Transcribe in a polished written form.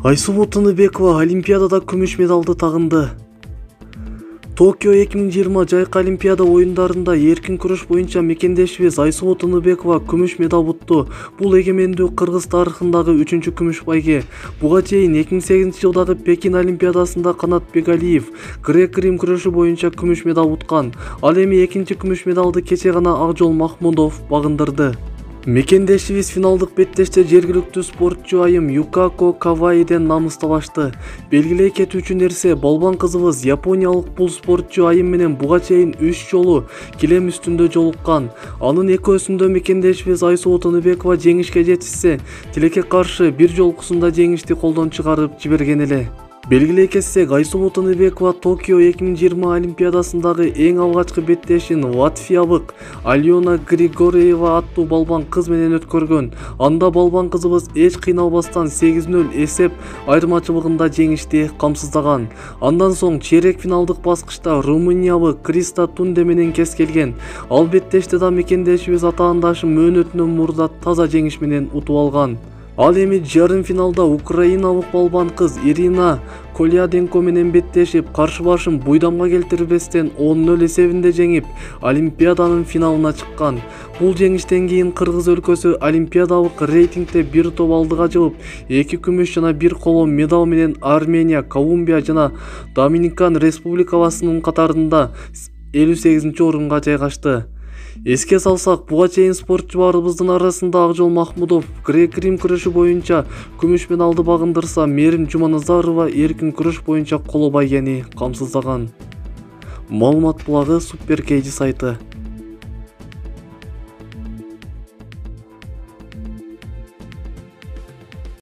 Айсулуу Тыныбекова Олимпиадада күмүш медалды тагынды. Токио 2020 жайкы Олимпиада оюндарында эркин күрөш боюнча мекендешибиз Айсулуу Тыныбекова күмүш медаль утtu. Бул эгемендүү Кыргыз тарыхындагы 3-чү күмүш байге. Буга чейин 2008 жылдагы Пекин Олимпиадасында Канат Бегалиев грек-рим күрөшү боюнча күмүш медаль уткан. Ал эми экинчи күмүш медалды кече гана Акжол Махмудов багындырды. Мекендешибиз финалдык беттеште жергиликтүү спортчу айым Юкако Кавайден намыстабашты. Белгилей кетүүчү нерсе, балбан кызыбыз япониялык бул спортчу айым менен буга чейин 3 жолу килем үстүндө жолуккан. Анын экөөсүндө мекендешибиз Айсулуу Тыныбекова жеңишке жетишсе, тилекке каршы бир жолкусунда жеңишти колдон чыгарып жиберген эле. Белгилей кетсек, Айсулуу Тыныбекова Токио 2020 Олимпиадасындагы эң алгачкы беттешин латвиялык Алена Григорьева аттуу балбан кыз менен өткөргөн. Анда балбан кызыбыз эч кыйналбастан 8-0 эсеп айырмачылыгында жеңишти камсыздаган. Андан соң чейрек финалдык баскычта румыниялык Криста Тунде менен кескелген. Ал беттеште да мекендешибиз атаандашы мөөнөтүнөн мурда таза жеңиш менен утуп алган. Ал эми жарым финалда украиналык балбан кыз Ирина Коляденко менен беттешип, каршы башын буйдамга келтирбестен 10-0 эсебинде жеңип, Олимпиаданын финалына чыккан. Бул жеңиштен кийин Кыргыз өлкөсү олимпиадалык рейтингде бир топ алдыга жылып, 2 күмүш жана 1 коло медаль менен Армения, Колумбия жана Доминикан Республикасынын катарында 58-орунга жайгашты. Эске салсак, буга чейин спортчуларыбыздын арасында Акжол Махмудов грек-рим күрөшү боюнча күмүш медалды багындырса, Мерим Жуманазарова эркин күрөш боюнча коло байгени камсыздаган. Маалымат булагы Супер Кейди сайты.